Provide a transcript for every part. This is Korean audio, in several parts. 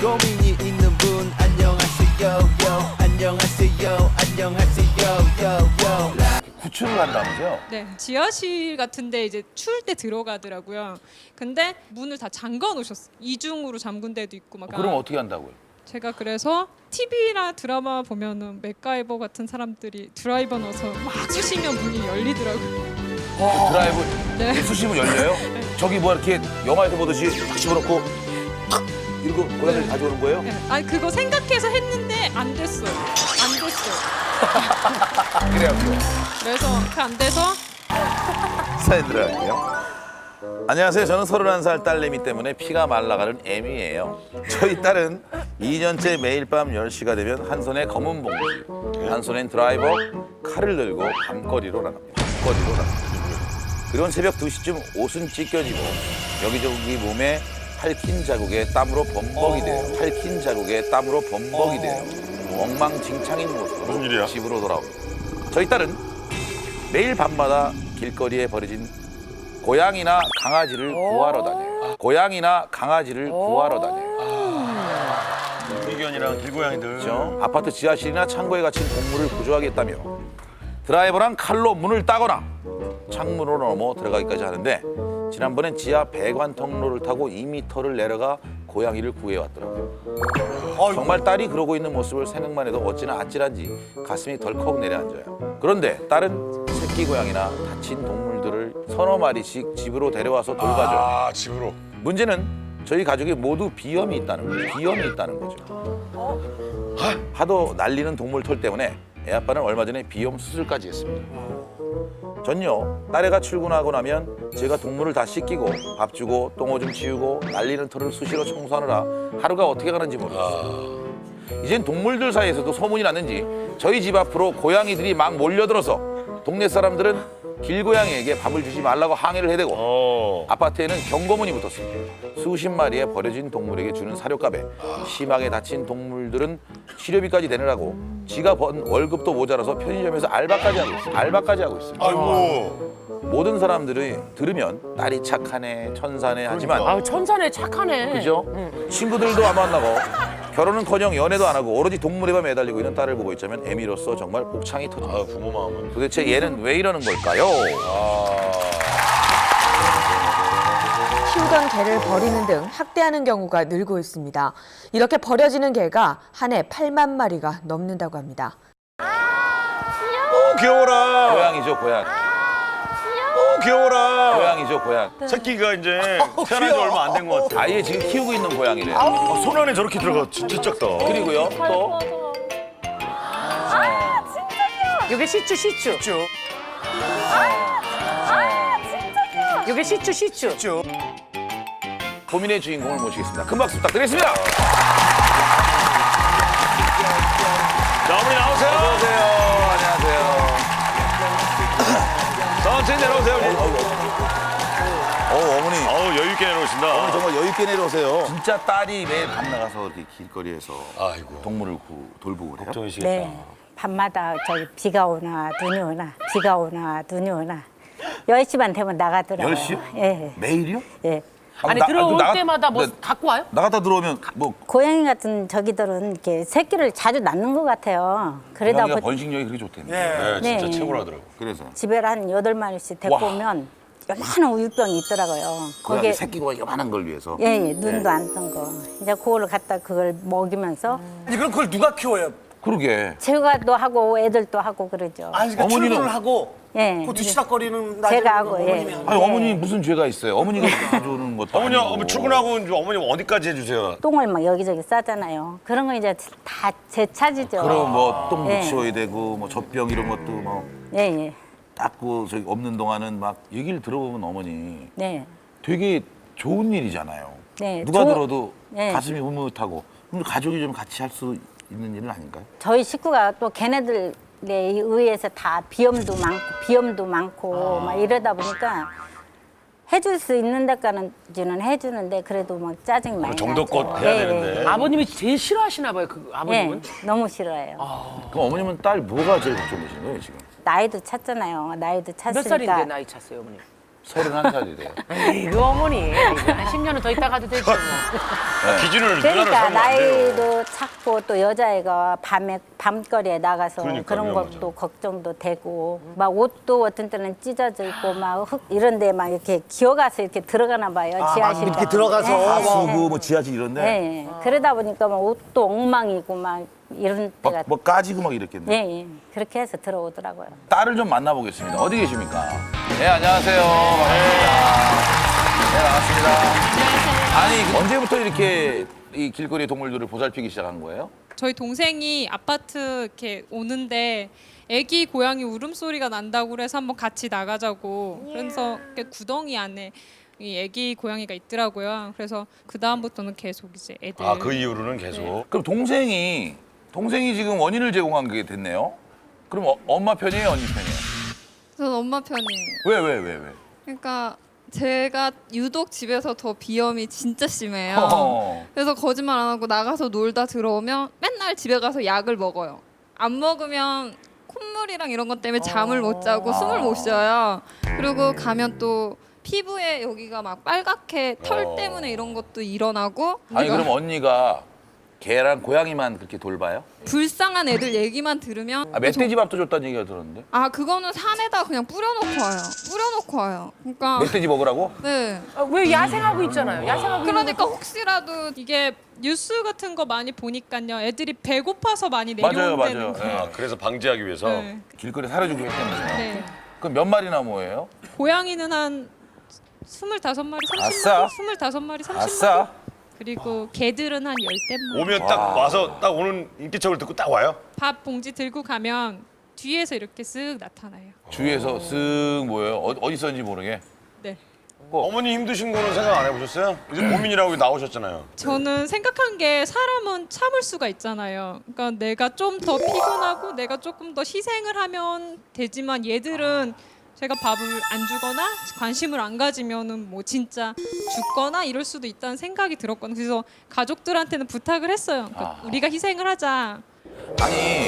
고민이 있는 분 안녕하세요 요 안녕하세요 안녕하세요 요 구출을 한다면서요? 네, 지하실 같은데 이제 추울 때 들어가더라고요. 근데 문을 다 잠궈 놓으셨어요. 이중으로 잠근 데도 있고 막. 그럼 어떻게 한다고요? 제가 그래서 TV나 드라마 보면은 맥가이버 같은 사람들이 드라이버 넣어서 막 쑤시면 문이 열리더라고요. 드라이브 네. 수시면 열려요? 저기 뭐 이렇게 영화에서 보듯이 탁 집어넣고 이러고 고양이를 가져오는 거예요? 네. 아니 그거 생각해서 했는데 안 됐어요. 안 됐어요. 그래요. 그래서 그 안 돼서 사연 들어갈게요. 안녕하세요. 저는 31살 딸내미 때문에 피가 말라가는 애미예요. 저희 딸은 2년째 매일 밤 10시가 되면 한 손에 검은 봉지, 한 손엔 드라이버, 칼을 들고 밤거리로 나갑니다. 그리고 새벽 2시쯤 옷은 찢겨지고 여기저기 몸에 핥힌 자국에 땀으로 범벅이 돼요. 핥힌 자국에 땀으로 범벅이 돼요. 엉망진창인 모습으로 무슨 일이야? 집으로 돌아옵니다. 저희 딸은 매일 밤마다 길거리에 버려진 고양이나 강아지를 구하러 다녀요. 고양이나 강아지를 구하러 다녀요. 의견이랑 길고양이들. 그렇죠? 아파트 지하실이나 창고에 갇힌 동물을 구조하겠다며 드라이버랑 칼로 문을 따거나 창문으로 넘어 들어가기까지 하는데 지난번엔 지하 배관 통로를 타고 2m를 내려가 고양이를 구해왔더라고요. 정말 딸이 그러고 있는 모습을 생각만 해도 어찌나 아찔한지 가슴이 덜컥 내려앉아요. 그런데 딸은 새끼 고양이나 다친 동물들을 서너 마리씩 집으로 데려와서 돌봐줘요. 아, 집으로. 문제는 저희 가족이 모두 비염이 있다는 거죠. 비염이 있다는 거죠. 하도 날리는 동물 털 때문에 애 아빠는 얼마 전에 비염 수술까지 했습니다. 전요 딸애가 출근하고 나면 제가 동물을 다 씻기고 밥 주고 똥오줌 치우고 날리는 털을 수시로 청소하느라 하루가 어떻게 가는지 모르겠어요. 이젠 동물들 사이에서도 소문이 났는지 저희 집 앞으로 고양이들이 막 몰려들어서 동네 사람들은 길고양이에게 밥을 주지 말라고 항의를 해대고 아파트에는 경고문이 붙었습니다. 수십 마리의 버려진 동물에게 주는 사료값에 심하게 다친 동물들은 치료비까지 내느라고 지가 번 월급도 모자라서 편의점에서 알바까지 하고 있습니다. 아이고. 모든 사람들이 들으면 딸이 착하네, 천사네 하지만 아유 천사네 착하네. 그죠? 친구들도 안 만나고 결혼은커녕 연애도 안 하고 오로지 동물에만 매달리고 있는 딸을 보고 있자면 애미로서 정말 복창이 터집니다. 아, 부모 마음은. 도대체 얘는 왜 이러는 걸까요? 키우던 개를 버리는 등 학대하는 경우가 늘고 있습니다. 이렇게 버려지는 개가 한 해 8만 마리가 넘는다고 합니다. 오, 귀여워라. 고양이죠, 고양. 오, 귀여워라. 고양이죠, 고양. 새끼가 이제 태어난 지 얼마 안 된 것 같아. 아예 지금 키우고 있는 고양이래요. 아, 손 안에 저렇게 들어가. 진짜 작다. 그리고요, 또 이게 시추. 이게 시추. 고민의 주인공을 모시겠습니다. 큰 박수 부탁드리겠습니다. 자, 어머니 나오세요. 안녕하세요. 천천히 내려오세요. 어머니. 어우, 여유있게 내려오신다. 정말 여유 있게 내려오세요. 진짜 딸이 매일 밤 나가서 이렇게 길거리에서 아이고. 동물을 돌보고 그래요? 걱정이시겠다. 네. 밤마다 저기 비가 오나 눈이 오나 비가 오나 눈이 오나 10시만 되면 나가더라고요. 10시요? 예. 매일이요? 예. 아니 들어올 때마다 뭐 갖고 와요? 나갔다 들어오면 뭐 고양이 같은 저기들은 이렇게 새끼를 자주 낳는 것 같아요. 그러다 고양이가 보니 번식력이 그렇게 좋대요. 네, 진짜 네. 최고라더라고. 그래서 집에 한 8마리씩 데리고 와. 오면 요만한 우유병이 있더라고요. 고양이 새끼 고양이 요만한 걸 위해서. 예, 눈도 안 뜬 거. 이제 그거를 갖다 그걸 먹이면서 그럼 그걸 누가 키워요? 그러게. 제가도 하고 애들도 하고 그러죠. 아니 그러니까 어머니는- 출근을 하고 예. 그 뒤치다거리는 제가 하고, 예. 어머님이 하는 아니 어머니 무슨 죄가 있어요? 어머니가 가져오는 것도 어머니, 아니고. 어머니 출근하고 이제 어머님 어디까지 해주세요? 똥을 막 여기저기 싸잖아요. 그런 거 이제 다 제 차지죠. 그럼 뭐 똥 예. 묻혀야 되고 뭐 젖병 이런 것도 뭐 예, 예. 닦고 저기 없는 동안은 막 얘기를 들어보면 어머니 네. 되게 좋은 일이잖아요. 네, 누가 들어도 네. 가슴이 흐뭇하고 그럼 가족이 좀 같이 할 수 있는 일은 아닌가요? 저희 식구가 또 걔네들에 의해서 다 비염도 많고 막 이러다 보니까 해줄 수 있는 데까지는 해주는데 그래도 막 짜증 많이 정도껏 나죠. 해야 예, 되는데. 예. 아버님이 제일 싫어하시나 봐요. 그 예, 아버님은. 너무 싫어해요. 그럼 어머님은 딸 뭐가 제일 걱정되시는 거예요 지금? 나이도 찼잖아요. 나이도 몇 살인데 찼으니까 나이 찼어요, 어머님? 31살이래요. 이거 어머니 이거 한 10년은 더 있다가도 되죠 뭐. 기준을 누나를 그러니까 세우면 안 돼요. 나이도 작고 또 여자애가 그거리에 나가서 그러니까 그런 위험하죠. 것도 걱정도 되고 막 옷도 어떤 때는 찢어져 있고 막 흙 이런 데 막 이렇게 기어가서 이렇게 들어가나 봐요. 지하실 이렇게 들어가서 하수구 뭐 지하실 이런데 네. 그러다 보니까 막 옷도 엉망이고 막 이런 때가 뭐 까지고 막 이랬겠네. 예, 예. 그렇게 해서 들어오더라고요. 딸을 좀 만나보겠습니다. 어디 계십니까? 네, 안녕하세요. 반갑습니다. 네, 반갑습니다. 아니, 언제부터 이렇게 이 길거리 동물들을 보살피기 시작한 거예요? 저희 동생이 아파트 이렇게 오는데 애기 고양이 울음소리가 난다고 그래서 한번 같이 나가자고. 그래서 이렇게 구덩이 안에 이 애기 고양이가 있더라고요. 그래서 그 다음부터는 계속 이제 애들. 아, 그 이후로는 계속. 그럼 동생이 지금 원인을 제공한 게 됐네요? 그럼 엄마 편이에요, 언니 편이에요? 저는 엄마 편이에요. 왜? 그러니까 제가 유독 집에서 더 비염이 진짜 심해요. 어허. 그래서 거짓말 안 하고 나가서 놀다 들어오면 맨날 집에 가서 약을 먹어요. 안 먹으면 콧물이랑 이런 것 때문에 잠을 못 자고 숨을 못 쉬어요. 그리고 가면 또 피부에 여기가 막 빨갛게 털 때문에 이런 것도 일어나고. 아니, 우리가 그럼 언니가 개랑 고양이만 그렇게 돌봐요? 불쌍한 애들 얘기만 들으면 아, 멧돼지 밥도 줬다는 얘기가 들었는데? 아 그거는 산에다 그냥 뿌려놓고 와요. 그러니까 멧돼지 먹으라고? 네. 아, 왜 야생하고 있잖아요. 야생하고 있는 그러니까 혹시라도 이게 뉴스 같은 거 많이 보니까요. 애들이 배고파서 많이 맞아요, 내려온다는 맞아요. 예. 아, 그래서 방지하기 위해서. 네. 길거리 사려주고 했다면서요? 네. 그럼 몇 마리나 모여요? 고양이는 한 25마리, 30마리, 아싸. 25마리, 30마리. 아싸! 그리고 개들은 한 10대마리. 오면 딱 와서 딱 오는 인기척을 듣고 딱 와요? 밥 봉지 들고 가면 뒤에서 이렇게 쓱 나타나요. 주위에서 쓱 모여요. 어디 있었는지 모르게. 네. 어머니 힘드신 거는 생각 안 해보셨어요? 이제 고민이라고 나오셨잖아요. 저는 생각한 게 사람은 참을 수가 있잖아요. 그러니까 내가 좀 더 피곤하고 내가 조금 더 희생을 하면 되지만 얘들은 제가 밥을 안 주거나 관심을 안 가지면은 뭐 진짜 죽거나 이럴 수도 있다는 생각이 들었거든요. 그래서 가족들한테는 부탁을 했어요. 그러니까 우리가 희생을 하자. 아니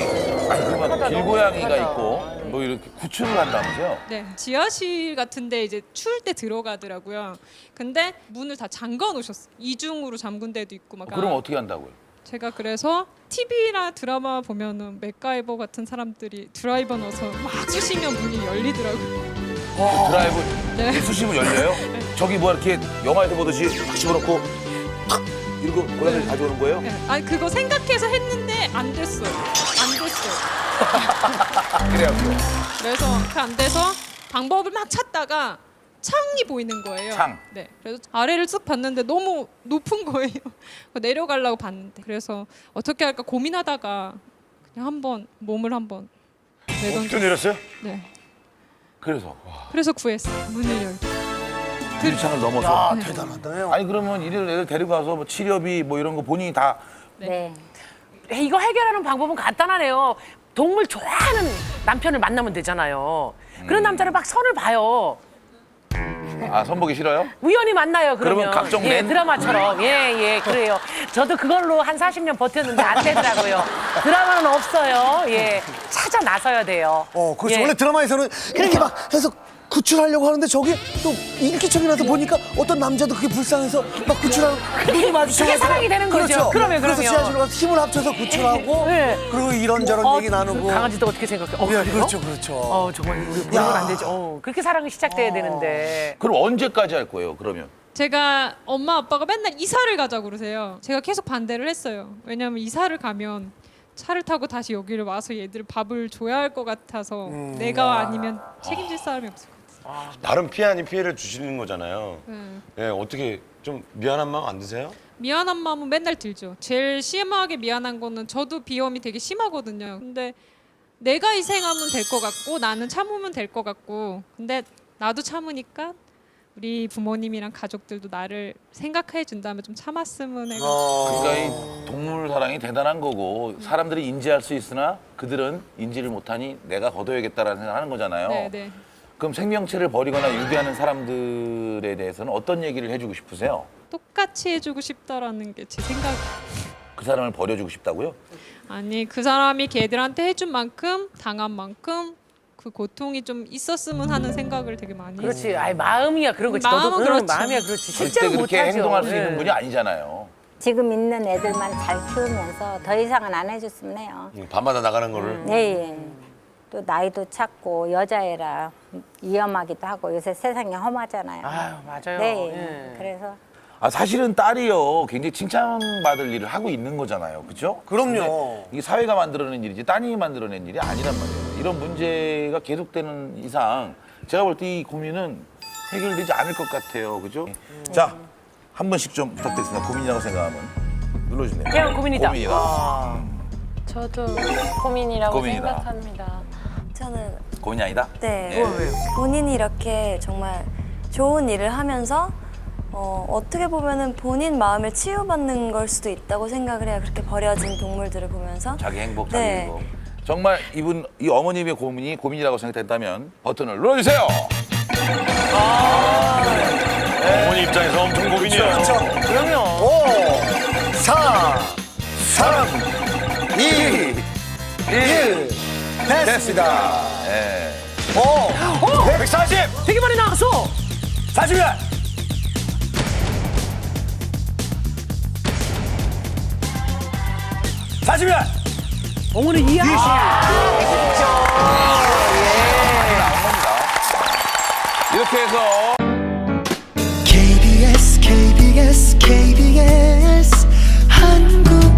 그러면 길고양이가 있고 뭐 이렇게 구출을 한다면서요? 네, 지하실 같은데 이제 추울 때 들어가더라고요. 근데 문을 다 잠궈 놓으셨어요. 이중으로 잠근 데도 있고 막. 그럼 어떻게 한다고요? 제가 그래서 TV나 드라마 보면은 맥가이버 같은 사람들이 드라이버 넣어서 막 쑤시면 문이 열리더라고요. 드라이브 네. 쑤시면 열려요? 저기 뭐 이렇게 영화에서 보듯이 탁 집어넣고 탁 이러고 고양이를 가져오는 거예요? 네. 아니 그거 생각해서 했는데 안 됐어요. 그래요. 그래서 그 안 돼서 방법을 막 찾다가 창이 보이는 거예요. 창. 네. 그래서 아래를 쓱 봤는데 너무 높은 거예요. 내려가려고 봤는데 그래서 어떻게 할까 고민하다가 그냥 한번 몸을 한번 어떻게 내렸어요? 네. 그래서 구했어요. 문을 열고. 유리창을 넘어서. 아, 대단하다요. 아니 그러면 애들 데리고 가서 뭐 치료비 뭐 이런 거 본인이 다 네. 이거 해결하는 방법은 간단하네요. 동물 좋아하는 남편을 만나면 되잖아요. 그런 남자를 막 선을 봐요. 선보기 싫어요? 우연히 만나요. 그러면 그러면 각종 예, 맨- 드라마처럼 예 그래요. 저도 그걸로 한 40년 버텼는데 안 되더라고요. 드라마는 없어요. 예 찾아 나서야 돼요. 그렇죠. 예. 원래 드라마에서는 이렇게 막 해서 구출하려고 하는데 저기 또 인기척이라서 보니까 어떤 남자도 그게 불쌍해서 막 구출하고 눈이 마주쳐서 그게 사랑이 되는 거죠. 그렇죠. 그러면. 그래서 지하실로 가서 힘을 합쳐서 구출하고 네. 그리고 이런저런 얘기 나누고. 강아지도 어떻게 생각해? 예, 그래요? 그렇죠. 정말 우리 보면 안 되죠. 그렇게 사랑이 시작돼야 되는데. 그럼 언제까지 할 거예요? 그러면 제가 엄마 아빠가 맨날 이사를 가자고 그러세요. 제가 계속 반대를 했어요. 왜냐면 이사를 가면 차를 타고 다시 여기를 와서 얘들 밥을 줘야 할 것 같아서 내가 아니면 책임질 사람이 없을 것 같아요. 나름 피해 아닌 피해를 주시는 거잖아요. 네. 예, 어떻게 좀 미안한 마음 안 드세요? 미안한 마음은 맨날 들죠. 제일 심하게 미안한 거는 저도 비염이 되게 심하거든요. 근데 내가 희생하면 될 것 같고 나는 참으면 될 것 같고 근데 나도 참으니까 우리 부모님이랑 가족들도 나를 생각해 준다면 좀 참았으면 해가지고 그러니까 이 동물 사랑이 대단한 거고 사람들이 인지할 수 있으나 그들은 인지를 못하니 내가 거둬야겠다라는 생각을 하는 거잖아요. 네네. 그럼 생명체를 버리거나 유기하는 사람들에 대해서는 어떤 얘기를 해주고 싶으세요? 똑같이 해주고 싶다라는 게 제 생각. 그 사람을 버려주고 싶다고요? 아니 그 사람이 걔들한테 해준 만큼 당한 만큼 그 고통이 좀 있었으면 하는 생각을 되게 많이 그렇지. 했어요. 아이 마음이야 그런 거지. 마음은 너도 그렇죠. 마음이야 그렇지. 절대 실제로 그렇게 못하죠. 행동할 수 있는 예. 분이 아니잖아요. 지금 있는 애들만 잘 키우면서 더 이상은 안 해줬으면 해요. 밤마다 나가는 거를. 네, 예. 또 나이도 찼고 여자애라 위험하기도 하고 요새 세상이 험하잖아요. 아유 맞아요. 네, 예. 그래서 아 사실은 딸이요 굉장히 칭찬받을 일을 하고 있는 거잖아요, 그렇죠? 그럼요. 이게 사회가 만들어낸 일이지 따님이 만들어낸 일이 아니란 말이에요. 이런 문제가 계속되는 이상 제가 볼 때 이 고민은 해결되지 않을 것 같아요, 그죠? 자, 한 번씩 좀 부탁드리겠습니다. 고민이라고 생각하면 눌러주세요. 그냥 고민이다. 고민이다. 저도 고민이라고 고민이다. 생각합니다. 저는 고민이 아니다? 네 예. 본인이 이렇게 정말 좋은 일을 하면서 어떻게 보면은 본인 마음을 치유받는 걸 수도 있다고 생각을 해요. 그렇게 버려진 동물들을 보면서. 자기 행복, 자기 네. 행복. 정말 이 어머님의 고민이라고 생각된다면 버튼을 눌러주세요. 어머니 입장에서 엄청 고민이에요. 그렇죠. 그럼요. 5, 4, 3, 2, 1. 됐습니다. 예. 140! 되게 많이 나왔어. 40일! 40일! 어머니 이야. 이렇게 해서 KBS KBS KBS 한국